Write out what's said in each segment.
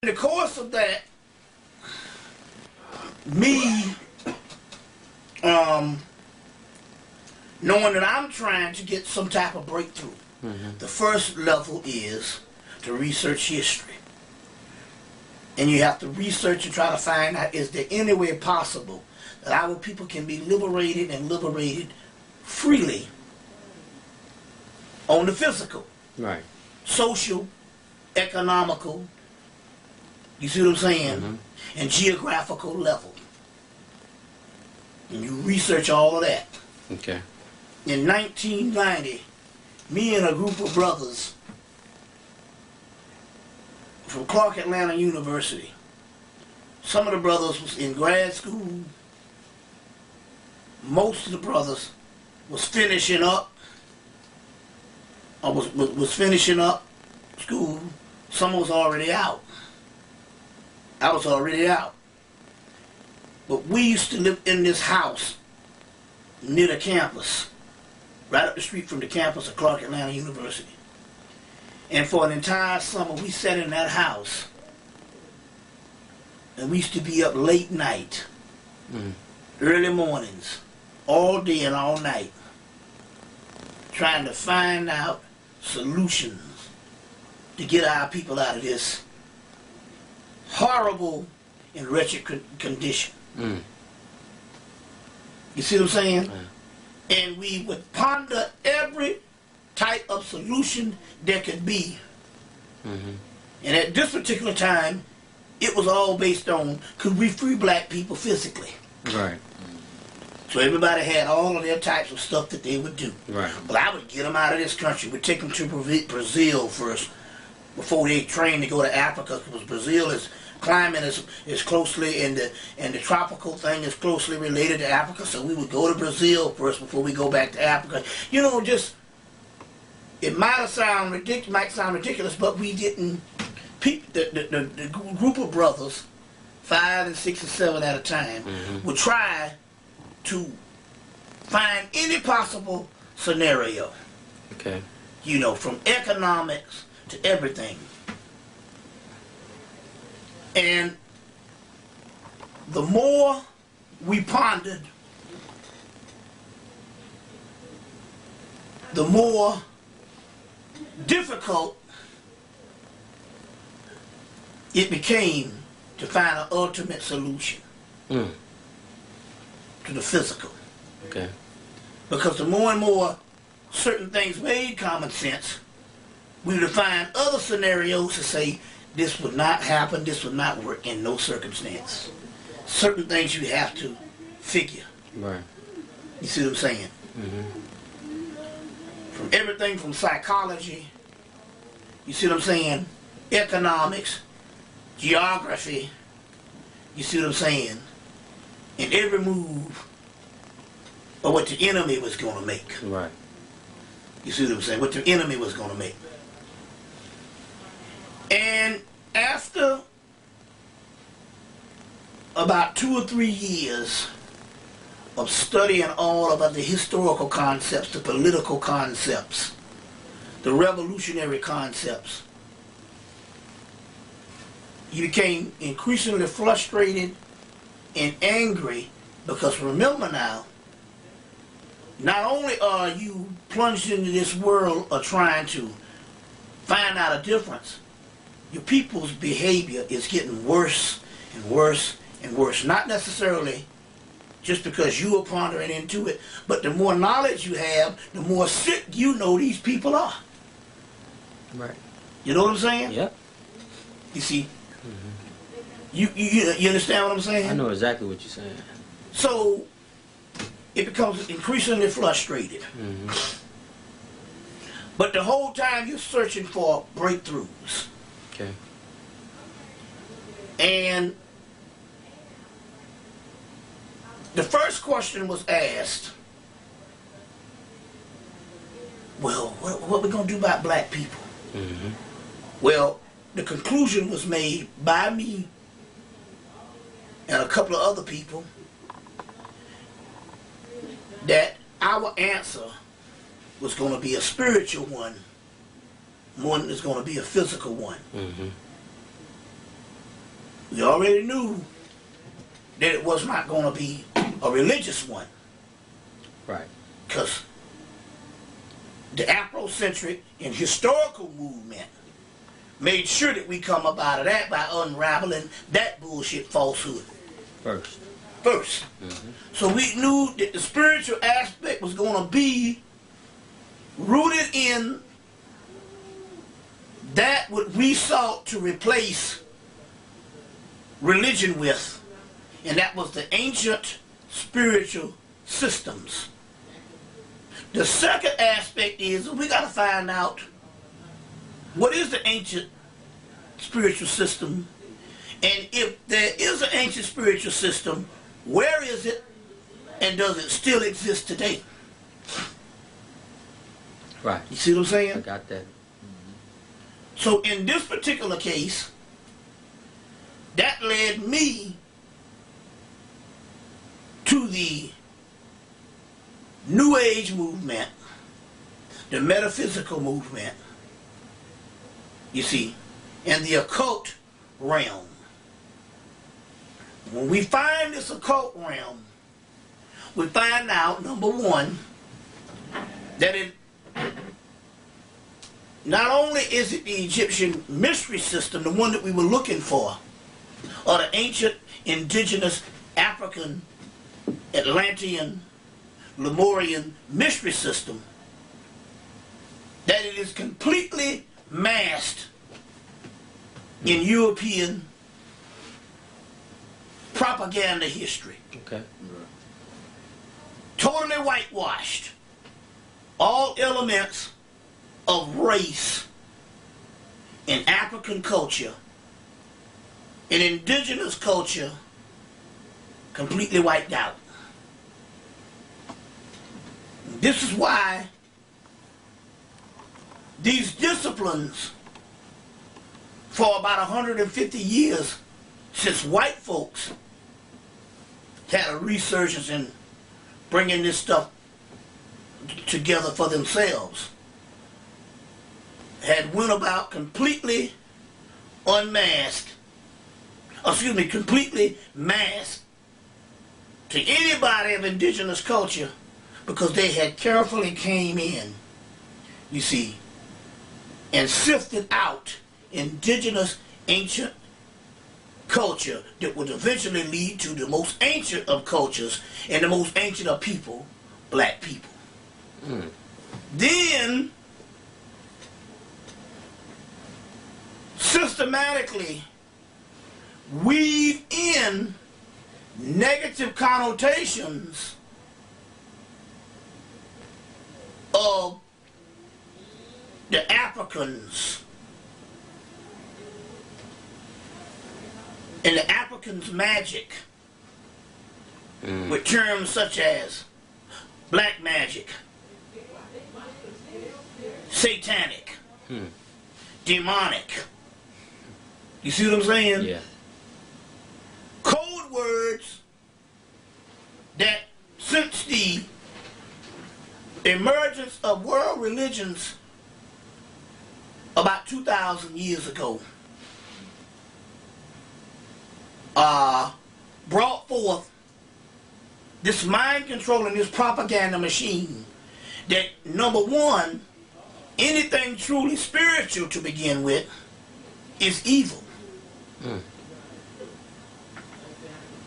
In the course of that, me knowing that I'm trying to get some type of breakthrough, the first level is to research history. And you have to research and try to find out, is there any way possible that our people can be liberated and liberated freely on the physical, right, social, economical, you see what I'm saying, and geographical level. And you research all of that. Okay. In 1990, me and a group of brothers from Clark Atlanta University, some of the brothers was in grad school, most of the brothers was finishing up, or was finishing up school, some was already out. I was already out. But we used to live in this house near the campus, right up the street from the campus of Clark Atlanta University. And for an entire summer, we sat in that house. And we used to be up late night, early mornings, all day and all night, trying to find out solutions to get our people out of this horrible and wretched condition. You see what I'm saying? And we would ponder every type of solution there could be. And at this particular time, it was all based on, could we free black people physically? Right. So everybody had all of their types of stuff that they would do. Right. But I would get them out of this country. We'd take them to Brazil first, before they trained to go to Africa, because Brazil is climate is closely, and the tropical thing is closely related to Africa, so we would go to Brazil first before we go back to Africa. You know, just, it might sound ridiculous, but we didn't, the group of brothers, 5 and 6 and 7 at a time, would try to find any possible scenario. Okay. You know, from economics to everything. And the more we pondered, the more difficult it became to find an ultimate solution to the physical. Okay. Because the more and more certain things made common sense, we would find other scenarios to say, this would not happen, this would not work in no circumstance. Certain things you have to figure. Right. You see what I'm saying? From everything from psychology, you see what I'm saying? Economics, geography, you see what I'm saying? And every move of what the enemy was going to make. Right. You see what I'm saying? What the enemy was going to make. And after about 2 or 3 years of studying all about the historical concepts, the political concepts, the revolutionary concepts, you became increasingly frustrated and angry, because remember now, not only are you plunged into this world of trying to find out a difference, your people's behavior is getting worse and worse and worse. Not necessarily just because you are pondering into it, but the more knowledge you have, the more sick you know these people are. Right. You know what I'm saying? Yep. You see? You understand what I'm saying? I know exactly what you're saying. So it becomes increasingly frustrated. But the whole time you're searching for breakthroughs. Okay. And the first question was asked, well, what are we going to do about black people? Well, the conclusion was made by me and a couple of other people that our answer was going to be a spiritual one more than it's going to be a physical one. We already knew that it was not going to be a religious one. Right. Because the Afrocentric and historical movement made sure that we come up out of that by unraveling that bullshit falsehood First. first. So we knew that the spiritual aspect was going to be rooted in that what we sought to replace religion with, and that was the ancient spiritual systems. The second aspect is we got to find out what is the ancient spiritual system, and if there is an ancient spiritual system, where is it, and does it still exist today? Right. You see what I'm saying? I got that. So in this particular case, that led me to the New Age movement, the metaphysical movement, you see, and the occult realm. When we find this occult realm, we find out, number one, that it not only is it the Egyptian mystery system, the one that we were looking for, or the ancient indigenous African, Atlantean, Lemurian mystery system, that it is completely masked in European propaganda history. Okay. Totally whitewashed. All elements of race in African culture, in indigenous culture, completely wiped out. This is why these disciplines, for about 150 years, since white folks had a resurgence in bringing this stuff together for themselves, had went about completely unmasked, completely masked to anybody of indigenous culture, because they had carefully came in, you see, and sifted out indigenous ancient culture that would eventually lead to the most ancient of cultures and the most ancient of people, black people. Then systematically weave in negative connotations of the Africans and the Africans' magic with terms such as black magic, satanic, demonic. You see what I'm saying? Yeah. Code words that since the emergence of world religions about 2,000 years ago brought forth this mind control and this propaganda machine that, number one, anything truly spiritual to begin with is evil.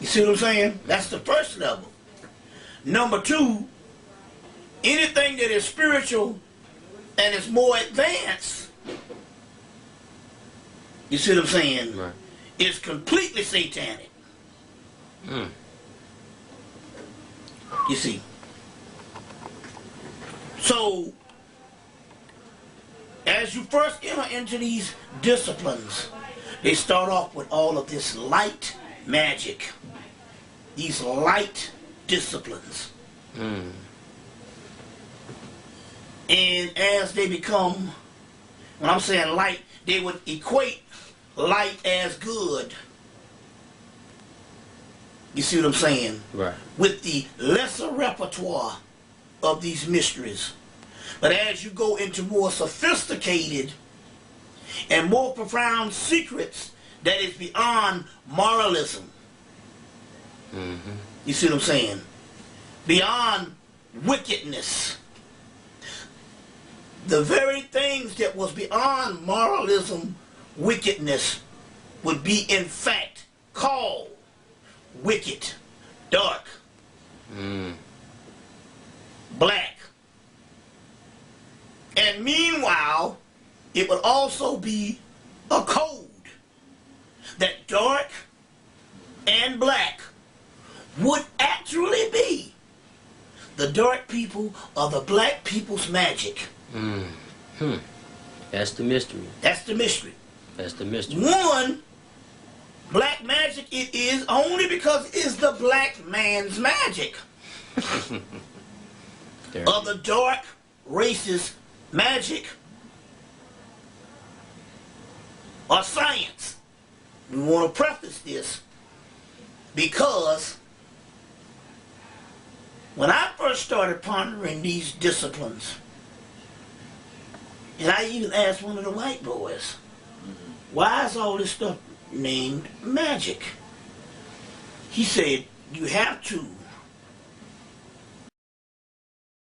You see what I'm saying? That's the first level. Number two, anything that is spiritual and is more advanced, you see what I'm saying, Right. is completely satanic. You see. So, as you first enter into these disciplines, they start off with all of this light magic, these light disciplines. And as they become, when I'm saying light, they would equate light as good. You see what I'm saying? Right. With the lesser repertoire of these mysteries. But as you go into more sophisticated and more profound secrets that is beyond moralism. Mm-hmm. You see what I'm saying? Beyond wickedness. The very things that was beyond moralism, wickedness, would be in fact called wicked, dark, black. And meanwhile, it would also be a code that dark and black would actually be the dark people or the black people's magic. That's the mystery. That's the mystery. That's the mystery. One, black magic it is only because it's the black man's magic. Of the dark race's magic or science. We want to preface this because when I first started pondering these disciplines, and I even asked one of the white boys, why is all this stuff named magic? He said, you have to